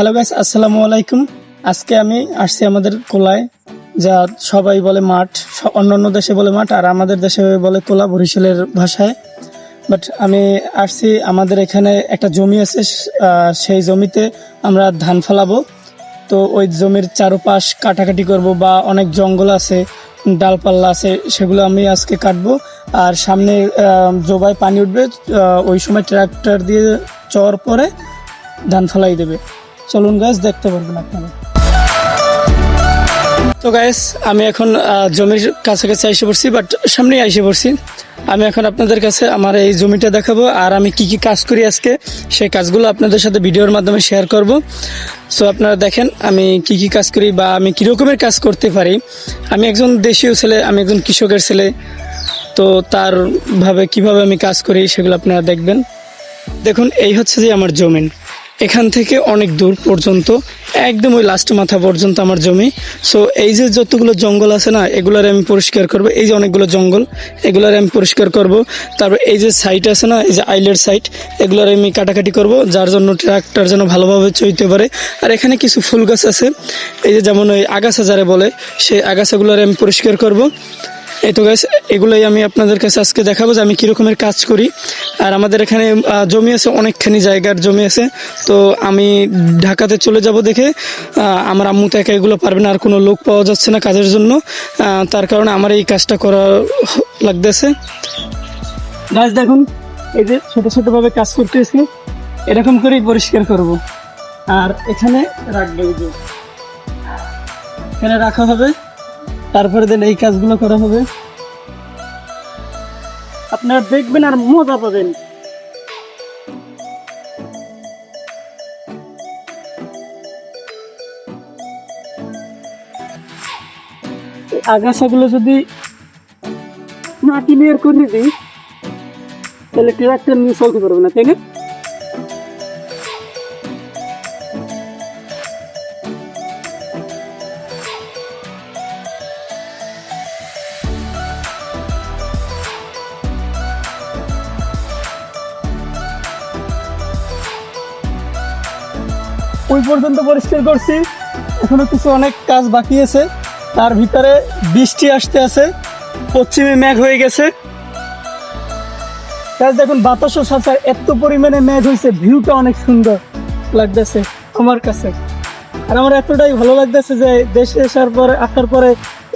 Hello guys, আসসালামু আলাইকুম। আজকে আমি আসছি আমাদের কোলায়, যা সবাই বলে মাঠ, অন্যান্য দেশে বলে মাঠ, আর আমাদের দেশে বলে কোলা বরিশালের ভাষায়। বাট আমি আসছি, আমাদের এখানে একটা জমি আছে, সেই জমিতে আমরা ধান ফলাবো। তো ওই জমির চারপাশ কাটাকাটি করব, বা অনেক জঙ্গল আছে, ডালপাল্লা আছে, সেগুলো আমি আজকে কাটবো। আর সামনে জোবায় পানি উঠবে, ওই সময় ট্রাক্টর দিয়ে চর পরে ধান ফলাই দেবে। চলুন গাইস, দেখতে পারবেন আপনারা। তো গাইস, আমি এখন জমির কাছাকাছি এসে পড়ছি, বাট সামনেই এসে পড়ছি। আমি এখন আপনাদের কাছে আমার এই জমিটা দেখাবো, আর আমি কি কি কাজ করি আজকে সেই কাজগুলো আপনাদের সাথে ভিডিওর মাধ্যমে শেয়ার করব। সো আপনারা দেখেন আমি কি কি কাজ করি, বা আমি কী রকমের কাজ করতে পারি। আমি একজন দেশীয় ছেলে, আমি একজন কৃষকের ছেলে, তো তার কিভাবে আমি কাজ করি সেগুলো আপনারা দেখবেন। দেখুন, এই হচ্ছে যে আমার জমিন। এখান থেকে অনেক দূর পর্যন্ত, একদম ওই লাস্ট মাথা পর্যন্ত আমার জমি। সো এই যে যতগুলো জঙ্গল আছে না, এগুলার আমি পরিষ্কার করব। এই যে অনেকগুলো জঙ্গল, এগুলার আমি পরিষ্কার করব। তারপর এই যে সাইট আছে না, এই যে আইলের সাইট, এগুলার আমি কাটাকাটি করব, যার জন্য ট্রাক্টর যেন ভালোভাবে চলতে পারে। আর এখানে কিছু ফুল গাছ আছে, এই যে যেমন ওই আগাছা যারে বলে, সেই আগাছাগুলোর আমি পরিষ্কার করব। এই তো গাইস, এগুলোই আমি আপনাদের কাছে আজকে দেখাবো যে আমি কীরকমের কাজ করি। আর আমাদের এখানে জমি আছে, অনেকখানি জায়গার জমি আছে। তো আমি ঢাকাতে চলে যাব দেখে আমার আম্মু তো একা এগুলো পারবে না, আর কোনো লোক পাওয়া যাচ্ছে না কাজের জন্য। তার কারণে আমার এই কাজটা করা লাগতেছে। গাছ দেখুন, এই যে ছোটো ছোটোভাবে কাজ করতেছি, এরকম করেই পরিষ্কার করব। আর এখানে রাখবে, এখানে রাখা হবে, তারপরে দেন এই কাজগুলো করা হবে। আপনারা দেখবেন আর মজা পাবেন। আগাছাগুলো যদি না ক্লিয়ার করে দিই, তাহলে ট্রাক্টর নিয়ে চলতে পারবে না, তাই না? ওই পর্যন্ত পরিষ্কার করছি, এখনো কিছু অনেক কাজ বাকি আছে। তার ভিতরে বৃষ্টি আসতে আছে, পশ্চিমে মেঘ হয়ে গেছে। দেখুন, বাতাসও সাথে এত পরিমাণে মেঘ হয়েছে, ভিউটা অনেক সুন্দর লাগতেছে আমার কাছে। আর আমার এতটাই ভালো লাগতেছে যে দেশে আসার পরে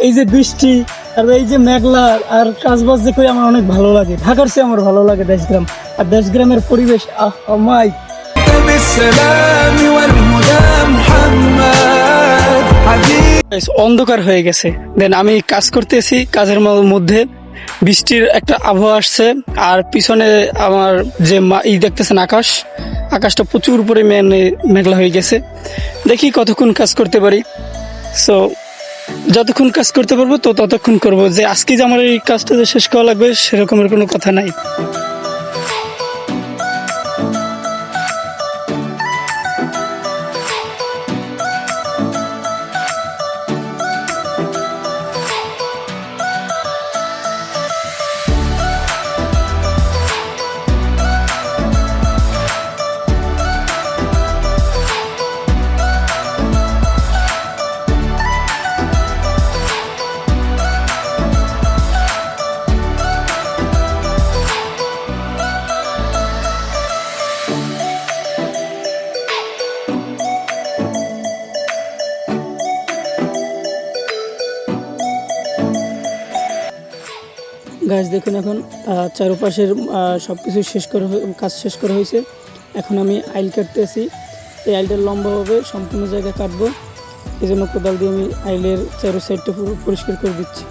এই যে বৃষ্টি আর এই যে মেঘলা আর কাজবাজ যে করি, আমার অনেক ভালো লাগে। ঢাকার চেয়ে আমার ভালো লাগে দেশগ্রাম, আর দেশগ্রামের পরিবেশ আমায় অন্ধকার হয়ে গেছে। দেন আমি কাজ করতেছি, কাজের মধ্যে বৃষ্টির একটা আবহাওয়া আসছে, আর পিছনে আমার যে দেখতেছেন আকাশটা প্রচুর পরিমাণে মেঘলা হয়ে গেছে। দেখি কতক্ষণ কাজ করতে পারি। সো যতক্ষণ কাজ করতে পারবো তো ততক্ষণ করবো। যে আজকে যে আমার এই কাজটা যে শেষ করা লাগবে সেরকমের কোনো কথা নাই। গাছ দেখুন, এখন চারপাশের সব কিছু কাজ শেষ করা হয়েছে। এখন আমি আইল কাটতেছি। এই আইলটা লম্বাভাবে সম্পূর্ণ জায়গা কাটবো, এই জন্য কোদাল দিয়ে আমি আইলের চারো সাইডটা পুরো পরিষ্কার করে দিচ্ছি।